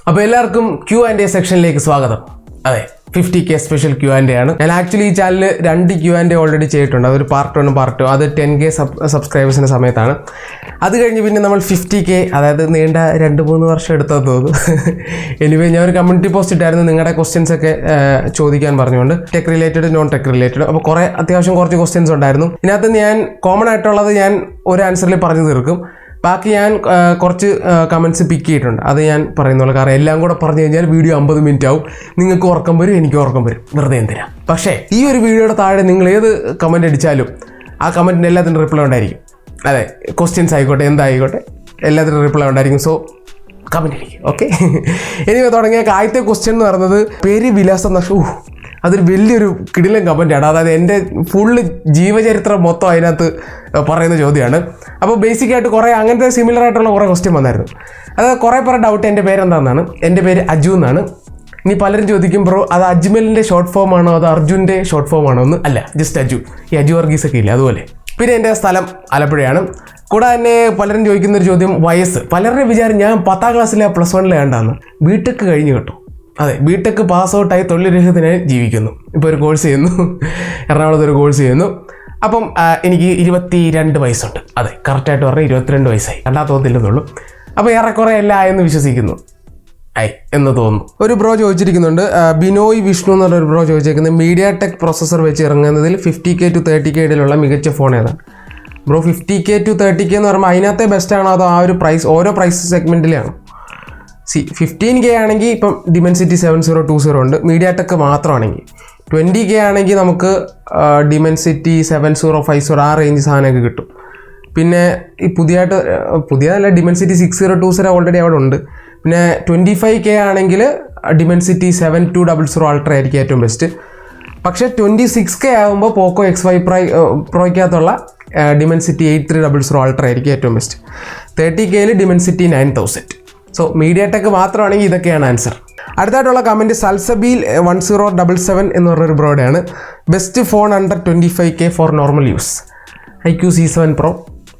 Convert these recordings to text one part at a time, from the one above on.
അപ്പോൾ എല്ലാവർക്കും Q&A സെക്ഷനിലേക്ക് സ്വാഗതം. അതെ, 50K സ്പെഷ്യൽ Q&A ആണ്. ഞാൻ ആക്ച്വലി ഈ ചാനലിൽ 2 Q&A ഓൾറെഡി ചെയ്തിട്ടുണ്ട്. അതൊരു പാർട്ട് 1 പാർട്ട് 2. അത് 10K സബ്സ്ക്രൈബേഴ്സിൻ്റെ സമയത്താണ്. അത് കഴിഞ്ഞ് പിന്നെ നമ്മൾ 50K, അതായത് നീണ്ട 2-3 വർഷം എടുത്തെന്ന് തോന്നുന്നു. എനിവേ ഞാൻ ഒരു കമ്മ്യൂണിറ്റി പോസ്റ്റ് ഇട്ടായിരുന്നു നിങ്ങളുടെ ക്വസ്റ്റ്യൻസ് ഒക്കെ ചോദിക്കാൻ പറഞ്ഞുകൊണ്ട്, tech related non tech related. അപ്പോൾ അത്യാവശ്യം കുറച്ച് ക്വസ്റ്റ്യൻസ് ഉണ്ടായിരുന്നു. ഇതിനകത്ത് ഞാൻ കോമൺ ആയിട്ടുള്ളത് ഞാൻ ഒരു ആൻസറിൽ പറഞ്ഞു തീർക്കും. ബാക്കി ഞാൻ കുറച്ച് കമൻറ്റ്സ് പിക്ക് ചെയ്തിട്ടുണ്ട്, അത് ഞാൻ പറയുന്നുള്ളൂ. കാരണം എല്ലാം കൂടെ പറഞ്ഞു കഴിഞ്ഞാൽ വീഡിയോ 50 മിനിറ്റ് ആവും. നിങ്ങൾക്ക് ഉറക്കം വരും, എനിക്ക് ഉറക്കം വരും, വെറുതെ എന്തിനാ. പക്ഷേ ഈ ഒരു വീഡിയോയുടെ താഴെ നിങ്ങൾ ഏത് കമൻറ്റ് അടിച്ചാലും ആ കമൻറ്റിന് എല്ലാത്തിനും റിപ്ലൈ ഉണ്ടായിരിക്കും. അതെ, ക്വസ്റ്റ്യൻസ് ആയിക്കോട്ടെ, എന്തായിക്കോട്ടെ, എല്ലാത്തിനും റിപ്ലൈ ഉണ്ടായിരിക്കും. സോ കമൻറ്റ് അടിക്കും, ഓക്കെ. ഇനി തുടങ്ങിയ ആദ്യത്തെ ക്വസ്റ്റ്യൻ എന്ന് പറയുന്നത് പേര് വിലാസം നഷ്ടം. അതൊരു വലിയൊരു കിടിലൻ കമൻറ്റാണ്. അതായത് എൻ്റെ ഫുള്ള് ജീവചരിത്രം മൊത്തം അതിനകത്ത് പറയുന്ന ചോദ്യമാണ്. അപ്പോൾ ബേസിക്കായിട്ട് കുറേ അങ്ങനത്തെ സിമിലർ ആയിട്ടുള്ള കുറേ ക്വസ്റ്റ്യൻ വന്നായിരുന്നു. അത് കുറേ പേരുടെ ഡൗട്ട് എൻ്റെ പേരെന്താണെന്നാണ്. എൻ്റെ പേര് അജു എന്നാണ്. ഇനി പലരും ചോദിക്കും, ബ്രോ അത് അജ്മലിൻ്റെ ഷോർട്ട് ഫോം ആണോ അതോ അർജുൻ്റെ ഷോർട്ട് ഫോം ആണോ? ഒന്ന് അല്ല, ജസ്റ്റ് അജു. ഈ അജു വർഗീസ് ഒക്കെ ഇല്ല, അതുപോലെ. പിന്നെ എൻ്റെ സ്ഥലം ആലപ്പുഴയാണ്. കൂടെ തന്നെ പലരും ചോദിക്കുന്നൊരു ചോദ്യം, വയസ്സ്. പലരുടെ വിചാരം ഞാൻ 10ാം ക്ലാസ്സിലെ +1 വേണ്ടാന്ന്. ബിടെക് കഴിഞ്ഞ് കേട്ടോ. അതെ, ബിടെക് പാസ് ഔട്ടായി തൊഴിൽരഹിതനായി ജീവിക്കുന്നു. ഇപ്പോൾ ഒരു കോഴ്സ് ചെയ്യുന്നു, എറണാകുളത്ത് ഒരു കോഴ്സ് ചെയ്യുന്നു. അപ്പം എനിക്ക് 22 വയസ്സുണ്ട്. അതെ, കറക്റ്റായിട്ട് പറഞ്ഞാൽ 22 വയസ്സായി. തോന്നില്ലെന്നുള്ളൂ. അപ്പോൾ ഏറെക്കുറെ എല്ലാം ആയെന്ന് വിശ്വസിക്കുന്നു. എന്ന് തോന്നുന്നു. ഒരു ബ്രോ ചോദിച്ചിരിക്കുന്നുണ്ട്, ബിനോയ് വിഷ്ണു എന്ന് പറഞ്ഞൊരു ബ്രോ ചോദിച്ചിരിക്കുന്നത്, മീഡിയ ടെക് പ്രോസസ്സർ വെച്ച് ഇറങ്ങുന്നതിൽ 50K to 30K ഇടയിലുള്ള മികച്ച ഫോൺ ഏതാണ്? ബ്രോ 50K to 30K എന്ന് പറയുമ്പോൾ അതിനകത്തെ ബെസ്റ്റാണോ അതോ ആ ഒരു പ്രൈസ് ഓരോ പ്രൈസ് സെഗ്മെൻറ്റിലാണോ? 15K ആണെങ്കിൽ ഇപ്പം ഡിമെൻസിറ്റി 7020 ഉണ്ട്, മീഡിയ ടെക് മാത്രമാണെങ്കിൽ. 20K ആണെങ്കിൽ നമുക്ക് ഡിമെൻസിറ്റി 7050 ആ റേഞ്ച് സാധനമൊക്കെ കിട്ടും. പിന്നെ ഈ പുതിയതല്ല, ഡിമെൻസിറ്റി 6020 ഓൾറെഡി അവിടെ ഉണ്ട്. പിന്നെ 25K ആണെങ്കിൽ ഡിമെൻസിറ്റി 7200 അൾട്ര ആയിരിക്കും ഏറ്റവും ബെസ്റ്റ്. പക്ഷേ 26K ആകുമ്പോൾ പോക്കോ X5 പ്രോയ്ക്കകത്തുള്ള ഡിമെൻസിറ്റി 8300 അൾട്ര ആയിരിക്കും ഏറ്റവും ബെസ്റ്റ്. 30Kയിൽ ഡിമെൻസിറ്റി 9000. സോ മീഡിയ ടെക് മാത്രമാണെങ്കിൽ ഇതൊക്കെയാണ് ആൻസർ. അടുത്തായിട്ടുള്ള കമൻറ്റ് സൽസബീൽ 1077 എന്ന് പറഞ്ഞൊരു ബ്രോഡാണ്. Best phone under 25K for normal use. IQ C7 Pro,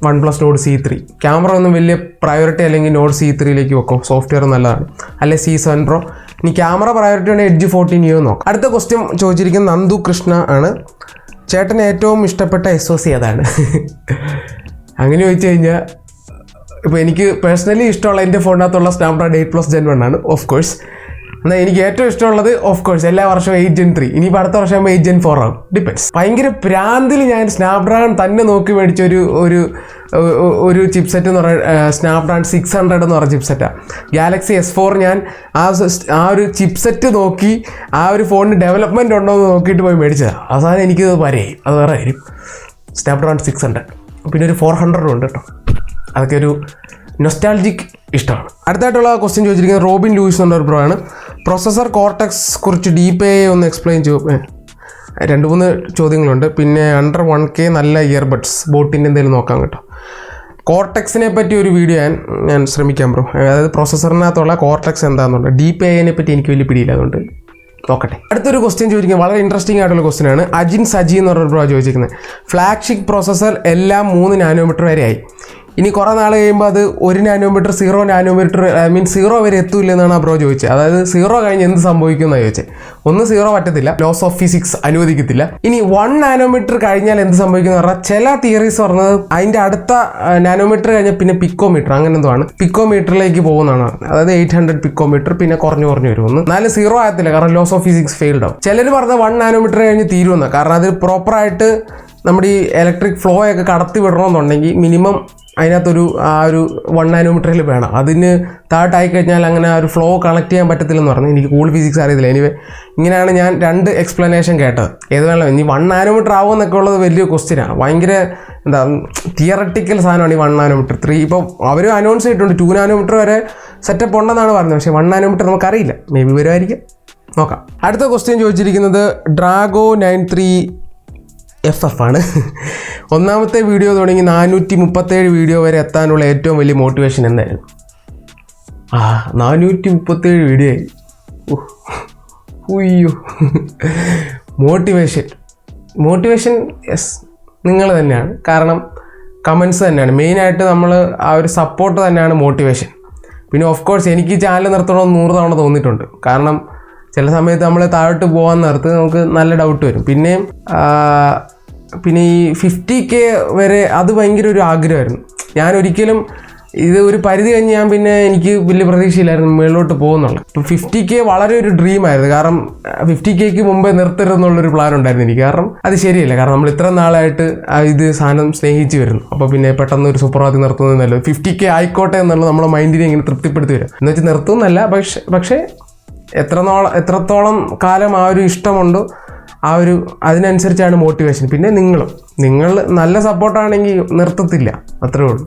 OnePlus Nord C3. Camera ഒന്നും വലിയ പ്രയോറിറ്റി അല്ലെങ്കിൽ Nord C3യിലേക്ക് വെക്കും, സോഫ്റ്റ്വെയർ നല്ലതാണ്. അല്ലെ C7 Pro. ഇനി ക്യാമറ പ്രയോറിറ്റി ഉണ്ടെങ്കിൽ Edge 14 Neo നോക്കാം. അടുത്ത ക്വസ്റ്റ്യൻ ചോദിച്ചിരിക്കുന്നത് നന്ദു കൃഷ്ണ ആണ്. ചേട്ടന് ഏറ്റവും ഇഷ്ടപ്പെട്ട SoC ഏതാണ്? അങ്ങനെ ചോദിച്ചു കഴിഞ്ഞാൽ ഇപ്പോൾ എനിക്ക് പേഴ്സണലി ഇഷ്ടമുള്ള എൻ്റെ ഫോണിനകത്തുള്ള സ്നാപ്ഡ്രാഗൺ 8+ Gen 1 ആണ്, ഓഫ് കോഴ്സ്. എന്നാൽ എനിക്ക് ഏറ്റവും ഇഷ്ടമുള്ളത് ഓഫ് കോഴ്സ് എല്ലാ വർഷവും 8 Gen 3. ഇനിയിപ്പോൾ അടുത്ത വർഷം 8 Gen 4 ആകും, ഡിപ്പെൻസ്. ഭയങ്കര പ്രാന്തിൽ ഞാൻ സ്നാപ്ഡ്രാഗൺ തന്നെ നോക്കി മേടിച്ച ഒരു ചിപ്സെറ്റ് എന്ന് പറയുന്നത് സ്നാപ്ഡ്രാഗൺ 600 എന്ന് പറഞ്ഞ ചിപ്സെറ്റാണ്. ഗാലക്സി S4 ഞാൻ ആ ഒരു ചിപ്സെറ്റ് നോക്കി ആ ഒരു ഫോണിന് ഡെവലപ്മെൻറ്റ് ഉണ്ടോ എന്ന് നോക്കിയിട്ട് പോയി മേടിച്ചതാണ്. അവസാനം എനിക്കത് വരെയായി, അത് വേറെ കാര്യം. സ്നാപ്ഡ്രാഗൺ 600, പിന്നെ ഒരു 400 ഉണ്ട് കേട്ടോ. അതൊക്കെ ഒരു നൊസ്റ്റാൾജിക് ഇഷ്ടമാണ്. അടുത്തായിട്ടുള്ള ക്വസ്റ്റ്യൻ ചോദിച്ചിരിക്കുന്നത് റോബിൻ ലൂയിസ് എന്നൊരു ബ്രോ ആണ്. പ്രൊസസ്സർ കോർട്ടെക്സ് കുറിച്ച് ഡീപ്പ് ഒന്ന് എക്സ്പ്ലെയിൻ ചെയ്യും. 2-3 ചോദ്യങ്ങളുണ്ട്. പിന്നെ അണ്ടർ 1K നല്ല ഇയർബഡ്സ് ബോട്ടിൻ്റെ എന്തെങ്കിലും നോക്കാം കേട്ടോ. കോർട്ടെക്സിനെ പറ്റി ഒരു വീഡിയോ ഞാൻ ശ്രമിക്കാം ബ്രോ. അതായത് പ്രൊസസ്സറിനകത്തുള്ള കോർട്ടെക്സ് എന്താണെന്നുണ്ട്. DPI പറ്റി എനിക്ക് വലിയ പിടിയില്ല, അതുകൊണ്ട് നോക്കട്ടെ. അടുത്തൊരു ക്വസ്റ്റ്യൻ ചോദിക്കുന്നത് വളരെ ഇൻട്രസ്റ്റിംഗ് ആയിട്ടുള്ള ക്വസ്റ്റ്യൻ ആണ്. അജിൻ സജി എന്ന് പറഞ്ഞൊരു ബ്രോ ചോദിച്ചിരിക്കുന്നത്, ഫ്ലാഗ്ഷിപ്പ് പ്രോസസ്സർ എല്ലാം 3 നാനോമീറ്റർ വരെ ആയി. ഇനി കുറേ നാൾ കഴിയുമ്പോൾ അത് 1 നാനോമീറ്റർ 0 നാനോമീറ്റർ മീൻസ് 0 വരെ എത്തൂല്ല എന്നാണ് ആ ബ്രോ ചോദിച്ചത്. അതായത് 0 കഴിഞ്ഞ് എന്ത് സംഭവിക്കും എന്നാണ് ചോദിച്ചത്. 0 പറ്റത്തില്ല, ലോസ് ഓഫ് ഫിസിക്സ് അനുവദിക്കത്തില്ല. ഇനി 1 നാനോമീറ്റർ കഴിഞ്ഞാൽ എന്ത് സംഭവിക്കും എന്ന് പറഞ്ഞാൽ ചില തിയറീസ് പറഞ്ഞത് അതിൻ്റെ അടുത്ത നാനോമീറ്റർ കഴിഞ്ഞാൽ പിന്നെ പിക്കോമീറ്റർ അങ്ങനെ എന്തോ ആണ്, പിക്കോമീറ്ററിലേക്ക് പോകുന്നതാണ്. അതായത് 800 പിക്കോമീറ്റർ പിന്നെ കുറഞ്ഞു വരുമെന്ന്. എന്നാലും 0 ആകത്തില്ല, കാരണം ലോസ് ഓഫ് ഫിസിക്സ് ഫെയിൽഡ് ആവും. ചിലർ പറഞ്ഞത് 1 നാനോമീറ്റർ കഴിഞ്ഞ് തീരുമെന്ന്. കാരണം അത് പ്രോപ്പറായിട്ട് നമ്മുടെ ഈ ഇലക്ട്രിക് ഫ്ലോ ഒക്കെ കടത്തി വിടണമെന്നുണ്ടെങ്കിൽ മിനിമം അതിനകത്തൊരു 1 നാനോമീറ്ററിൽ വേണം. അതിന് താഴോട്ടായി കഴിഞ്ഞാൽ അങ്ങനെ ഒരു ഫ്ലോ കണക്ട് ചെയ്യാൻ പറ്റത്തില്ലെന്ന് പറഞ്ഞു. എനിക്ക് കൂടുതൽ ഫിസിക്സ് അറിയത്തില്ല. എനിവേ ഇങ്ങനെയാണ് ഞാൻ 2 എക്സ്പ്ലനേഷൻ കേട്ടത്. ഏത് വേണം ഇനി 1 നാനോമീറ്റർ ആവുമെന്നൊക്കെ ഉള്ളത് വലിയ ക്വസ്റ്റ്യനാണ്. ഭയങ്കര തിയറട്ടിക്കൽ സാധനമാണ് ഈ 1 നാനോമീറ്റർ. 3 ഇപ്പോൾ അവർ അനൗൺസ് ചെയ്തിട്ടുണ്ട് 2 നാനോമീറ്റർ വരെ സെറ്റപ്പ് ഉണ്ടെന്നാണ് പറഞ്ഞത്. പക്ഷേ 1 നാനോമീറ്റർ നമുക്കറിയില്ല, മേ ബി വരുമായിരിക്കും, നോക്കാം. അടുത്ത ക്വസ്റ്റ്യൻ ചോദിച്ചിരിക്കുന്നത് ഡ്രാഗോ 93FF ആണ്. ഒന്നാമത്തെ വീഡിയോ തുടങ്ങി 437 വീഡിയോ വരെ എത്താനുള്ള ഏറ്റവും വലിയ മോട്ടിവേഷൻ എന്തായിരുന്നു? 437 വീഡിയോ ആയി. ഉയ്യോ, മോട്ടിവേഷൻ യെസ് നിങ്ങൾ തന്നെയാണ്. കാരണം കമൻസ് തന്നെയാണ് മെയിനായിട്ട്. നമ്മൾ ആ ഒരു സപ്പോർട്ട് തന്നെയാണ് മോട്ടിവേഷൻ. പിന്നെ ഓഫ് കോഴ്സ് എനിക്ക് ഈ ചാനൽ നിർത്തണമെന്ന് 100 തവണ തോന്നിയിട്ടുണ്ട്. കാരണം ചില സമയത്ത് നമ്മൾ താഴോട്ട് പോകാൻ നേരത്ത് നമുക്ക് നല്ല ഡൗട്ട് വരും. പിന്നെ ഈ 50K വരെ അത് ഭയങ്കര ഒരു ആഗ്രഹമായിരുന്നു. ഞാൻ ഒരിക്കലും ഇത് ഒരു പരിധി കഴിഞ്ഞ് ഞാൻ പിന്നെ എനിക്ക് വലിയ പ്രതീക്ഷയില്ലായിരുന്നു മുകളിലോട്ട് പോകുന്നുള്ളു. ഇപ്പം 50K വളരെ ഒരു ഡ്രീമായിരുന്നു. കാരണം 50Kക്ക് മുമ്പേ നിർത്തരുതെന്നുള്ളൊരു പ്ലാൻ ഉണ്ടായിരുന്നു എനിക്ക്. കാരണം അത് ശരിയല്ല. കാരണം നമ്മൾ ഇത്ര നാളായിട്ട് ഇത് സാധനം സ്നേഹിച്ച് വരുന്നു. അപ്പോൾ പിന്നെ പെട്ടെന്ന് ഒരു സുപ്രഭാതത്തിൽ നിർത്തുന്നതല്ലോ 50K ആയിക്കോട്ടെ എന്നുള്ളത് നമ്മുടെ മൈൻഡിനെ ഇങ്ങനെ തൃപ്തിപ്പെടുത്തി വരും. എന്ന് വെച്ചാൽ നിർത്തുന്നല്ല, പക്ഷേ എത്രത്തോളം കാലം ആ ഒരു ഇഷ്ടമുണ്ടോ അതിനനുസരിച്ചാണ് മോട്ടിവേഷൻ. പിന്നെ നിങ്ങൾ നല്ല സപ്പോർട്ടാണെങ്കിൽ നിർത്തത്തില്ല, അത്രേ ഉള്ളൂ.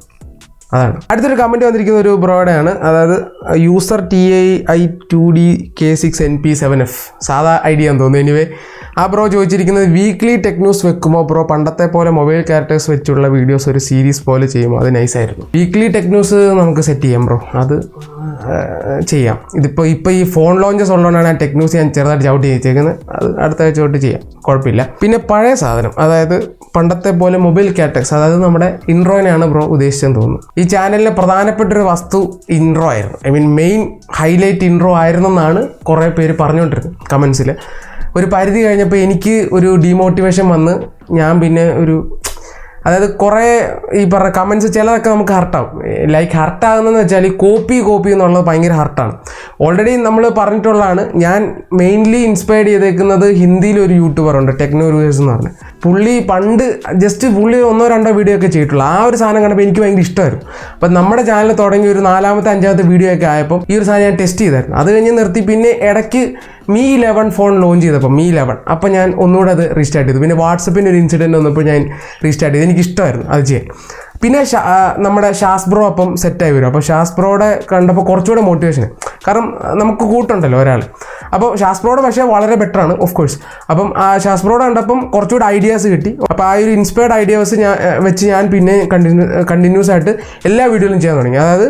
അതാണ്. അടുത്തൊരു കമൻറ്റ് വന്നിരിക്കുന്ന ഒരു ബ്രോയുടെയാണ്. അതായത് യൂസർ TI2DK6NP7F സാധാ ഐഡിയ എന്ന് തോന്നുന്നു. എനിവേ ആ ബ്രോ ചോദിച്ചിരിക്കുന്നത് വീക്ക്ലി ടെക് ന്യൂസ് വെക്കുമോ ബ്രോ? പണ്ടത്തെ പോലെ മൊബൈൽ ക്യാരക്ടേഴ്സ് വെച്ചുള്ള വീഡിയോസ് ഒരു സീരീസ് പോലെ ചെയ്യുമോ? അത് നൈസായിരുന്നു. വീക്ക്ലി ടെക് ന്യൂസ് നമുക്ക് സെറ്റ് ചെയ്യാം ബ്രോ, അത് ചെയ്യാം. ഇപ്പോൾ ഈ ഫോൺ ലോഞ്ചസ് ഉള്ളതുകൊണ്ടാണ് ആ ടെക് ന്യൂസ് ഞാൻ ചെറുതായിട്ട് ചവിട്ടി ചെയ്തേക്കുന്നത്. അത് അടുത്ത ആഴ്ച തൊട്ട് ചെയ്യാം, കുഴപ്പമില്ല. പിന്നെ പഴയ സാധനം, അതായത് പണ്ടത്തെ പോലെ മൊബൈൽ ക്യാരക്ടേഴ്സ്, അതായത് നമ്മുടെ ഇൻട്രോനെയാണ് ബ്രോ ഉദ്ദേശിച്ചെന്ന് തോന്നുന്നു. ഈ ചാനലിലെ പ്രധാനപ്പെട്ടൊരു വസ്തു ഇൻട്രോ ആയിരുന്നു. മെയിൻ ഹൈലൈറ്റ് ഇൻട്രോ ആയിരുന്നെന്നാണ് കുറേ പേര് പറഞ്ഞുകൊണ്ടിരുന്നത് കമൻസിൽ. ഒരു പരിധി കഴിഞ്ഞപ്പോൾ എനിക്ക് ഒരു ഡീമോട്ടിവേഷൻ വന്ന് ഞാൻ പിന്നെ അതായത് കുറേ ഈ പറഞ്ഞ കമൻസ് ചിലതൊക്കെ നമുക്ക് ഹർട്ടാവും. ഹർട്ടാകുന്നതെന്ന് വെച്ചാൽ ഈ കോപ്പി എന്നുള്ളത് ഭയങ്കര ഹർട്ടാണ്. ഓൾറെഡി നമ്മൾ പറഞ്ഞിട്ടുള്ളതാണ്. ഞാൻ മെയിൻലി ഇൻസ്പയർഡ് ചെയ്തേക്കുന്നത് ഹിന്ദിയിലൊരു യൂട്യൂബറുണ്ട്, ടെക്നോ റിവ്യൂസ് എന്ന് പറഞ്ഞത്. പുള്ളി പണ്ട് പുള്ളി 1-2 വീഡിയോ ഒക്കെ ചെയ്തിട്ടുള്ളൂ. ആ ഒരു സാധനം കണ്ടപ്പോൾ എനിക്ക് ഭയങ്കര ഇഷ്ടമായിരുന്നു. അപ്പം നമ്മുടെ ചാനൽ തുടങ്ങി ഒരു 4ാമത്തെ 5ാമത്തെ വീഡിയോ ഒക്കെ ആയപ്പോൾ ഈ ഒരു സാധനം ഞാൻ ടെസ്റ്റ് ചെയ്തായിരുന്നു. അത് കഴിഞ്ഞ് നിർത്തി. പിന്നെ ഇടയ്ക്ക് Mi 11 ഫോൺ ലോഞ്ച് ചെയ്തപ്പോൾ Mi 11 അപ്പോൾ ഞാൻ ഒന്നുകൂടെ അത് റീസ്റ്റാർട്ട് ചെയ്തു. പിന്നെ വാട്സപ്പിൻ്റെ ഒരു ഇൻസിഡൻറ്റ് വന്നപ്പോൾ ഞാൻ റീസ്റ്റാർട്ട് ചെയ്തു. എനിക്കിഷ്ടമായിരുന്നു അത് ചെയ്യാൻ. പിന്നെ നമ്മുടെ ഷാസ്ബ്രോ അപ്പം സെറ്റായി വരും. അപ്പോൾ ഷാസ്ബ്രോയുടെ കണ്ടപ്പോൾ കുറച്ചുകൂടെ മോട്ടിവേഷൻ, കാരണം നമുക്ക് കൂട്ടുണ്ടല്ലോ ഒരാൾ. അപ്പോൾ ഷാസ്ബ്രോയുടെ പക്ഷേ വളരെ ബെറ്ററാണ് ഓഫ് കോഴ്സ്. അപ്പം ആ ഷാസ്ബ്രോയുടെ കണ്ടപ്പം കുറച്ചുകൂടെ ഐഡിയാസ് കിട്ടി. അപ്പോൾ ആ ഒരു ഇൻസ്പയർഡ് ഐഡിയാസ് വെച്ച് ഞാൻ പിന്നെ കണ്ടിന്യൂസ് ആയിട്ട് എല്ലാ വീഡിയോയിലും ചെയ്യാൻ തുടങ്ങി. അതായത്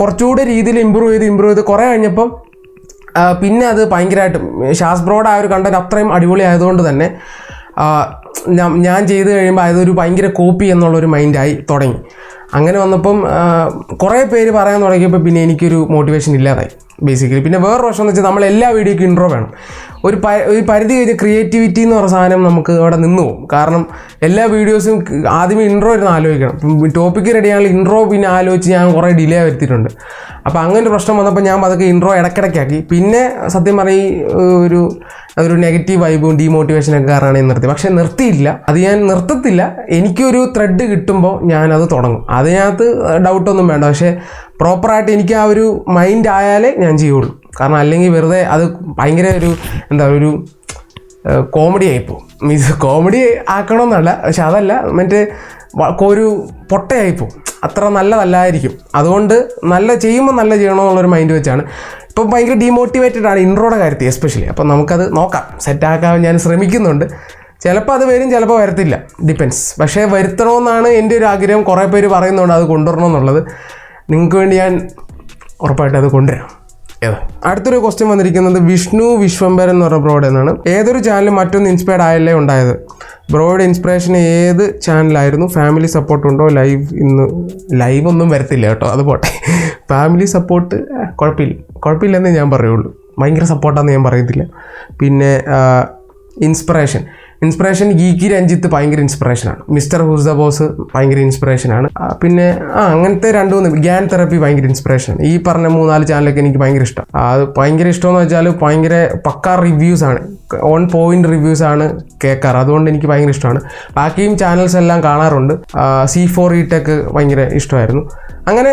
കുറച്ചുകൂടെ രീതിയിൽ ഇമ്പ്രൂവ് ചെയ്ത് കുറേ കഴിഞ്ഞപ്പം പിന്നെ അത് ഭയങ്കരമായിട്ടും ഷാസ്ബ്രോയുടെ ആ ഒരു കണ്ടന്റ് അത്രയും അടിപൊളി ആയതുകൊണ്ട് തന്നെ ഞാൻ ചെയ്ത് കഴിയുമ്പോൾ അതൊരു ഭയങ്കര കോപ്പി എന്നുള്ളൊരു മൈൻഡായി തുടങ്ങി. അങ്ങനെ വന്നപ്പം കുറേ പേര് പറയാൻ തുടങ്ങിയപ്പോൾ പിന്നെ എനിക്കൊരു മോട്ടിവേഷൻ ഇല്ലാതായി ബേസിക്കലി. പിന്നെ വേറൊരു പ്രശ്നം എന്ന് വെച്ചാൽ നമ്മൾ എല്ലാ വീഡിയോയ്ക്കും ഇൻട്രോ വേണം. ഒരു പരിധി കഴിഞ്ഞ് ക്രിയേറ്റിവിറ്റി എന്ന് പറഞ്ഞ സാധനം നമുക്ക് അവിടെ നിന്ന് പോകും. കാരണം എല്ലാ വീഡിയോസും ആദ്യമേ ഇൻട്രോ ഇരുന്ന് ആലോചിക്കണം. ടോപ്പിക്ക് റെഡിയാണെങ്കിൽ ഇൻട്രോ പിന്നെ ആലോചിച്ച് ഞാൻ കുറേ ഡിലേ വരുത്തിയിട്ടുണ്ട്. അപ്പോൾ അങ്ങനെ ഒരു പ്രശ്നം വന്നപ്പോൾ ഞാൻ അതൊക്കെ ഇൻട്രോ ഇടയ്ക്കിടയ്ക്കാക്കി. പിന്നെ സത്യം പറയും അതൊരു നെഗറ്റീവ് വൈബും ഡീമോട്ടിവേഷനൊക്കെ കാരണമാണ് നിർത്തി. പക്ഷേ നിർത്തിയില്ല, അത് ഞാൻ നിർത്തത്തില്ല. എനിക്കൊരു ത്രെഡ് കിട്ടുമ്പോൾ ഞാനത് തുടങ്ങും. അതിനകത്ത് ഡൗട്ടൊന്നും വേണ്ട. പക്ഷേ പ്രോപ്പറായിട്ട് എനിക്ക് ആ ഒരു മൈൻഡ് ആയാലേ ഞാൻ ചെയ്യുള്ളൂ. കാരണം അല്ലെങ്കിൽ വെറുതെ അത് ഭയങ്കര ഒരു കോമഡി ആയിപ്പോവും. മീൻസ് കോമഡി ആക്കണമെന്നല്ല, പക്ഷെ അതല്ല, ഒരു പൊട്ടയായിപ്പോവും. അത്ര നല്ലതല്ലായിരിക്കും. അതുകൊണ്ട് ചെയ്യുമ്പോൾ നല്ല ചെയ്യണമെന്നുള്ളൊരു മൈൻഡ് വെച്ചാണ്. ഇപ്പം ഭയങ്കര ഡീമോട്ടിവേറ്റഡ് ആണ് ഇൻട്രോയുടെ കാര്യത്തിൽ എസ്പെഷ്യലി. അപ്പം നമുക്കത് നോക്കാം, സെറ്റാക്കാൻ ഞാൻ ശ്രമിക്കുന്നുണ്ട്. ചിലപ്പോൾ അത് വരും, ചിലപ്പോൾ വരത്തില്ല, ഡിപ്പെൻസ്. പക്ഷേ വരുത്തണമെന്നാണ് എൻ്റെ ഒരു ആഗ്രഹം. കുറേ പേര് പറയുന്നുണ്ട് അത് കൊണ്ടുവരണമെന്നുള്ളത്. നിങ്ങൾക്ക് വേണ്ടി ഞാൻ ഉറപ്പായിട്ട് അത് കൊണ്ടുവരാം. അടുത്തൊരു ക്വസ്റ്റ്യൻ വന്നിരിക്കുന്നത് വിഷ്ണു വിശ്വംഭരൻ എന്ന് പറഞ്ഞ ബ്രോയുടെ എന്നാണ്. ഏതൊരു ചാനലും മറ്റൊന്ന് ഇൻസ്പയർഡ് ആയല്ലേ ഉണ്ടായത്? ബ്രോയുടെ ഇൻസ്പിറേഷൻ ഏത് ചാനലായിരുന്നു? ഫാമിലി സപ്പോർട്ട് ഉണ്ടോ? ലൈവ് ഒന്നും വരത്തില്ല കേട്ടോ, അത് പോട്ടെ. ഫാമിലി സപ്പോർട്ട് കുഴപ്പമില്ലെന്നേ ഞാൻ പറയുള്ളൂ. ഭയങ്കര സപ്പോർട്ടാണെന്ന് ഞാൻ പറയത്തില്ല. പിന്നെ ഇൻസ്പിറേഷൻ ഗീക്കി രഞ്ജിത്ത് ഭയങ്കര ഇൻസ്പിറേഷനാണ്. മിസ്റ്റർ ഹൂസ് ദ ബോസ് ഭയങ്കര ഇൻസ്പിറേഷനാണ്. പിന്നെ അങ്ങനത്തെ 2-3 ഗ്യാൻ തെറപ്പി ഭയങ്കര ഇൻസ്പിറേഷനാണ്. ഈ പറഞ്ഞ 3-4 ചാനലൊക്കെ എനിക്ക് ഭയങ്കര ഇഷ്ടം. അത് ഭയങ്കര ഇഷ്ടമെന്ന് വെച്ചാൽ ഭയങ്കര പക്കാ റിവ്യൂസാണ്, ഓൺ പോയിന്റ് റിവ്യൂസാണ് കേൾക്കാറ്. അതുകൊണ്ട് എനിക്ക് ഭയങ്കര ഇഷ്ടമാണ്. ബാക്കിയും ചാനൽസ് എല്ലാം കാണാറുണ്ട്. C4 ടെക് ഭയങ്കര ഇഷ്ടമായിരുന്നു. അങ്ങനെ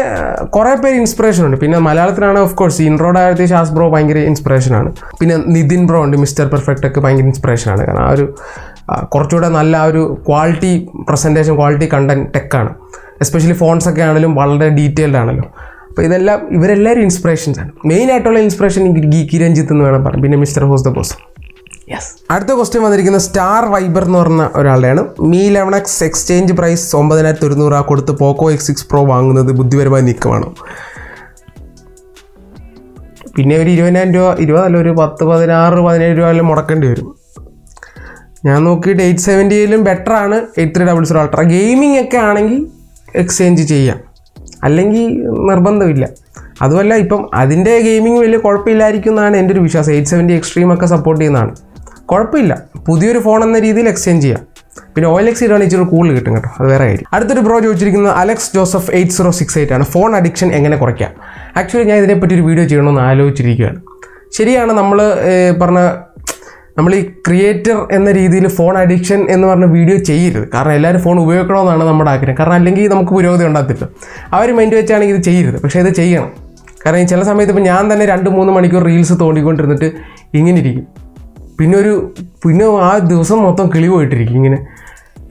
കുറേ പേര് ഇൻസ്പിറേഷനുണ്ട്. പിന്നെ മലയാളത്തിലാണ് ഓഫ് കോഴ്സ് ഇൻട്രോയുടെ കാര്യത്തിൽ ഷാസ് ബ്രോ ഭയങ്കര ഇൻസ്പിറേഷനാണ്. പിന്നെ നിതിൻ ബ്രോ ഉണ്ട്, മിസ്റ്റർ പെർഫെക്റ്റ് ഒക്കെ ഭയങ്കര ഇൻസ്പിറേഷനാണ്. കാരണം ആ ഒരു കുറച്ചുകൂടെ നല്ല ആ ഒരു ക്വാളിറ്റി പ്രസൻറ്റേഷൻ, ക്വാളിറ്റി കണ്ടന്റ് ടെക്കാണ്. എസ്പെഷ്യലി ഫോൺസൊക്കെ ആണെങ്കിലും വളരെ ഡീറ്റെയിൽഡ് ആണല്ലോ. അപ്പോൾ ഇവരെല്ലാവരും ഇൻസ്പിറേഷൻസാണ്. മെയിനായിട്ടുള്ള ഇൻസ്പിറേഷൻ ഗീക്കി രഞ്ജിത്ത് എന്ന് വേണം പറയാം. പിന്നെ mister who's the boss. Yes. അടുത്ത ക്വസ്റ്റ്യൻ വന്നിരിക്കുന്നത് സ്റ്റാർ വൈബർ എന്ന് പറഞ്ഞ ഒരാളുടെയാണ്. Mi 11X എക്സ്ചേഞ്ച് പ്രൈസ് 9100 കൊടുത്ത് പോക്കോ X6 Pro വാങ്ങുന്നത് ബുദ്ധിപരമായ നീക്കമാണോ? പിന്നെ ഒരു 20,000 രൂപ, 20 അല്ല, ഒരു 10, 16, 17 രൂപ എല്ലാം മുടക്കേണ്ടി വരും. ഞാൻ നോക്കിയിട്ട് 870 ബെറ്ററാണ് 8300 അൾട്ര. ഗെയിമിംഗ് ഒക്കെ ആണെങ്കിൽ എക്സ്ചേഞ്ച് ചെയ്യാം, അല്ലെങ്കിൽ നിർബന്ധമില്ല. അതുമല്ല ഇപ്പം അതിൻ്റെ ഗെയിമിംഗ് വലിയ കുഴപ്പമില്ലായിരിക്കും എന്നാണ് എൻ്റെ ഒരു വിശ്വാസം. 870 എക്സ്ട്രീം ഒക്കെ സപ്പോർട്ട് ചെയ്യുന്നതാണ്, കുഴപ്പമില്ല. പുതിയൊരു ഫോൺ എന്ന രീതിയിൽ എക്സ്ചേഞ്ച് ചെയ്യാം. പിന്നെ OLX ഇടുകയാണെങ്കിൽ ഇച്ചിരി കൂടുതൽ കിട്ടും കേട്ടോ, അത് വേറെ കാര്യം. അടുത്തൊരു ബ്രോ ചോദിച്ചിരിക്കുന്നത് അലക്സ് ജോസഫ് 8068 ആണ്. ഫോൺ അഡിക്ഷൻ എങ്ങനെ കുറയ്ക്കാം? ആക്ച്വലി ഞാൻ ഇതിനെപ്പറ്റി ഒരു വീഡിയോ ചെയ്യണമെന്ന് ആലോചിച്ചിരിക്കുകയാണ്. ശരിയാണ്, നമ്മൾ ഈ ക്രിയേറ്റർ എന്ന രീതിയിൽ ഫോൺ അഡിക്ഷൻ എന്ന് പറഞ്ഞ വീഡിയോ ചെയ്യരുത്. കാരണം എല്ലാവരും ഫോൺ ഉപയോഗിക്കണമെന്നാണ് നമ്മുടെ ആഗ്രഹം. കാരണം അല്ലെങ്കിൽ നമുക്ക് പുരോഗതി ഉണ്ടാകത്തില്ല. അവർ മൈൻഡ് വെച്ചാണെങ്കിൽ ഇത് ചെയ്യരുത്, പക്ഷേ ഇത് ചെയ്യണം. കാരണം ഈ ചില സമയത്ത് ഇപ്പോൾ ഞാൻ തന്നെ 2-3 മണിക്കൂർ റീൽസ് തോണ്ടിക്കൊണ്ടിരുന്നിട്ട് ഇങ്ങനെ ഇരിക്കും. പിന്നെ ആ ദിവസം മൊത്തം കിളി പോയിട്ടിരിക്കും, ഇങ്ങനെ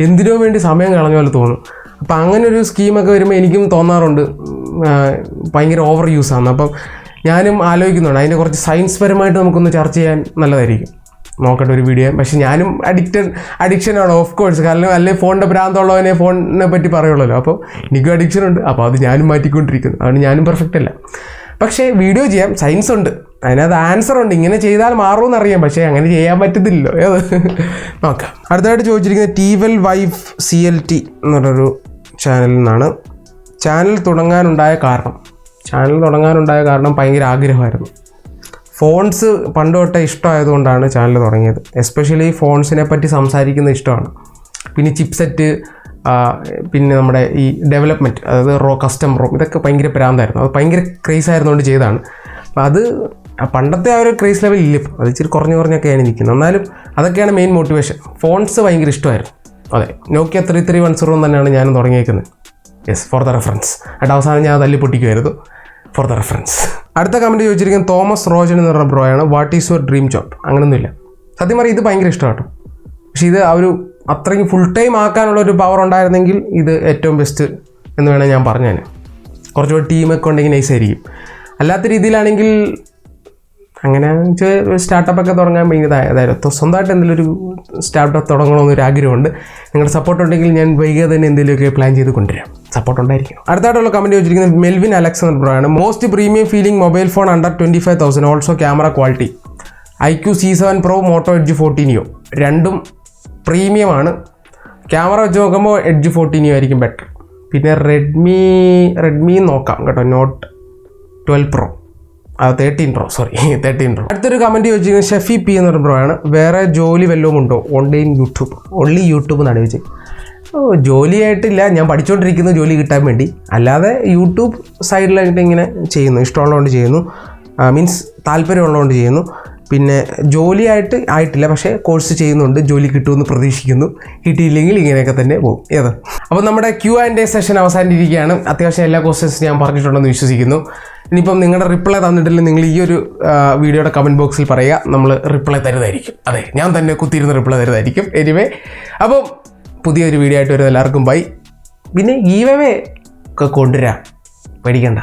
എന്തിനോ വേണ്ടി സമയം കളഞ്ഞ പോലെ തോന്നും. അപ്പോൾ അങ്ങനെ ഒരു സ്കീമൊക്കെ വരുമ്പോൾ എനിക്കും തോന്നാറുണ്ട് ഭയങ്കര ഓവർ യൂസാണ്. അപ്പം ഞാനും ആലോചിക്കുന്നുണ്ട് അതിൻ്റെ കുറച്ച് സയൻസ് പരമായിട്ട് നമുക്കൊന്ന് ചർച്ച ചെയ്യാൻ നല്ലതായിരിക്കും. നോക്കട്ടെ ഒരു വീഡിയോ. പക്ഷേ ഞാനും അഡിക്ഷനാണ് ഓഫ് കോഴ്സ്. കാരണം അല്ലെങ്കിൽ ഫോണിൻ്റെ ഭ്രാന്തമുള്ളവനെ ഫോണിനെ പറ്റി പറയുള്ളൂ. അപ്പോൾ എനിക്കും അഡിക്ഷൻ ഉണ്ട്. അപ്പോൾ അത് ഞാനും മാറ്റിക്കൊണ്ടിരിക്കുന്നു. അതുകൊണ്ട് ഞാനും പെർഫെക്റ്റ് അല്ല. പക്ഷേ വീഡിയോ ചെയ്യാം, സയൻസ് ഉണ്ട്, അതിനകത്ത് ആൻസർ ഉണ്ട്. ഇങ്ങനെ ചെയ്താൽ മാറുമെന്ന് അറിയാം, പക്ഷേ അങ്ങനെ ചെയ്യാൻ പറ്റത്തില്ലല്ലോ. ഏത് നോക്കാം. അടുത്തതായിട്ട് ചോദിച്ചിരിക്കുന്നത് TVL വൈഫ് CLT എന്ന് പറഞ്ഞൊരു ചാനലിൽ നിന്നാണ്. ചാനൽ തുടങ്ങാനുണ്ടായ കാരണം ഭയങ്കര ആഗ്രഹമായിരുന്നു. ഫോൺസ് പണ്ട് തൊട്ടേ ഇഷ്ടമായതുകൊണ്ടാണ് ചാനൽ തുടങ്ങിയത്. എസ്പെഷ്യലി ഫോൺസിനെ പറ്റി സംസാരിക്കുന്ന ഇഷ്ടമാണ്. പിന്നെ ചിപ്സെറ്റ്, പിന്നെ നമ്മുടെ ഈ ഡെവലപ്മെൻറ്റ്, അതായത് കസ്റ്റം റോം, ഇതൊക്കെ ഭയങ്കര പ്രാന്തായിരുന്നു. അത് ഭയങ്കര ക്രേസ് ആയിരുന്നുകൊണ്ട് ചെയ്തതാണ്. അപ്പോൾ അത് പണ്ടത്തെ ആ ഒരു ക്രേസ് ലെവൽ ഇല്ല, അത് ഇച്ചിരി കുറഞ്ഞൊക്കെയാണ് നിൽക്കുന്നത്. എന്നാലും അതൊക്കെയാണ് മെയിൻ മോട്ടിവേഷൻ. ഫോൺസ് ഭയങ്കര ഇഷ്ടമായിരുന്നു. അതെ, Nokia 3310 തന്നെയാണ് ഞാനും തുടങ്ങിയേക്കുന്നത്. Yes, for the reference. എന്നിട്ട് അവസാനം ഞാൻ തല്ലി പൊട്ടിക്കുമായിരുന്നു, ഫോർ ദ റെഫറൻസ്. അടുത്ത കമൻറ്റ് ചോദിച്ചിരിക്കുന്നത് തോമസ് റോജൻ എന്ന് പറഞ്ഞ ബ്രോയാണ്. What is your dream job? അങ്ങനെയൊന്നുമില്ല. സത്യം പറഞ്ഞാൽ ഇത് ഭയങ്കര ഇഷ്ടമാണ്. പക്ഷേ ഇത് ആ ഒരു അത്രയ്ക്ക് ഫുൾ ടൈം ആക്കാനുള്ളൊരു പവർ ഉണ്ടായിരുന്നെങ്കിൽ ഇത് ഏറ്റവും ബെസ്റ്റ് എന്ന് വേണേൽ ഞാൻ പറഞ്ഞേനെ. കുറച്ചുകൂടി ടീമൊക്കെ ഉണ്ടെങ്കിൽ നൈസായിരിക്കും. അല്ലാത്ത രീതിയിലാണെങ്കിൽ അങ്ങനെ സ്റ്റാർട്ടപ്പൊക്കെ തുടങ്ങാൻ ഭയങ്കര ഇതായിരുന്നു. സ്വന്തമായിട്ട് എന്തെങ്കിലും ഒരു സ്റ്റാർട്ടപ്പ് തുടങ്ങണമെന്നൊരു ആഗ്രഹമുണ്ട്. നിങ്ങളുടെ സപ്പോർട്ട് ഉണ്ടെങ്കിൽ ഞാൻ വൈകാതെ തന്നെ എന്തെങ്കിലുമൊക്കെ പ്ലാൻ ചെയ്ത് കൊണ്ടുവരാം. സപ്പോർട്ട് ഉണ്ടായിരിക്കും. അടുത്തായിട്ടുള്ള കമൻറ്റ് ചോദിച്ചിരിക്കുന്നത് മെൽവിൻ അലക്സാണ്ടർ ബ്രോ ആണ്. Most premium feeling mobile phone under 25,000, also camera quality. IQ C7 Pro, Moto Edge 14 Neo. രണ്ടും പ്രീമിയമാണ്. ക്യാമറ വെച്ച് നോക്കുമ്പോൾ എഡ്ജ് 14 Neo ആയിരിക്കും ബെറ്റർ. പിന്നെ റെഡ്മി നോക്കാം കേട്ടോ, നോട്ട് 12 Pro, 13 Pro. അടുത്തൊരു കമൻറ്റ് ചോദിച്ചിരിക്കുന്നത് ഷെഫി P എന്നൊരു ബ്രോ ആണ്. വേറെ ജോലി വല്ലതും ഉണ്ടോ? ഓൺലി യൂട്യൂബ് എന്നാണ് ചോദിച്ചത്. ജോലിയായിട്ടില്ല, ഞാൻ പഠിച്ചുകൊണ്ടിരിക്കുന്ന ജോലി കിട്ടാൻ വേണ്ടി. അല്ലാതെ യൂട്യൂബ് സൈഡിലായിട്ട് ഇങ്ങനെ ചെയ്യുന്നു, ഇഷ്ടമുള്ളതുകൊണ്ട് ചെയ്യുന്നു, മീൻസ് താല്പര്യമുള്ളതുകൊണ്ട് ചെയ്യുന്നു. പിന്നെ ജോലിയായിട്ട് ആയിട്ടില്ല, പക്ഷേ കോഴ്സ് ചെയ്യുന്നുണ്ട്, ജോലി കിട്ടുമെന്ന് പ്രതീക്ഷിക്കുന്നു. കിട്ടിയില്ലെങ്കിൽ ഇങ്ങനെയൊക്കെ തന്നെ പോകും. അപ്പോൾ നമ്മുടെ Q&A സെഷൻ അവസാനിച്ചിരിക്കുകയാണ്. അത്യാവശ്യം എല്ലാ ക്വസ്റ്റ്യൻസും ഞാൻ പറഞ്ഞിട്ടുണ്ടെന്ന് വിശ്വസിക്കുന്നു. ഇനിയിപ്പം നിങ്ങളുടെ റിപ്ലൈ തന്നിട്ടില്ലെങ്കിൽ നിങ്ങൾ ഈ ഒരു വീഡിയോയുടെ കമൻറ്റ് ബോക്സിൽ പറയുക, നമ്മൾ റിപ്ലൈ തരുന്നതായിരിക്കും. അതെ, ഞാൻ തന്നെ കുത്തിയിരുന്ന റിപ്ലൈ തരുന്നതായിരിക്കും. എനിവേ, അപ്പം പുതിയൊരു വീഡിയോ ആയിട്ട് വരുന്ന എല്ലാവർക്കും ബൈ. പിന്നെ ഗീവ് അവേ ഒക്കെ കൊണ്ടുവരാം, പേടിക്കണ്ട.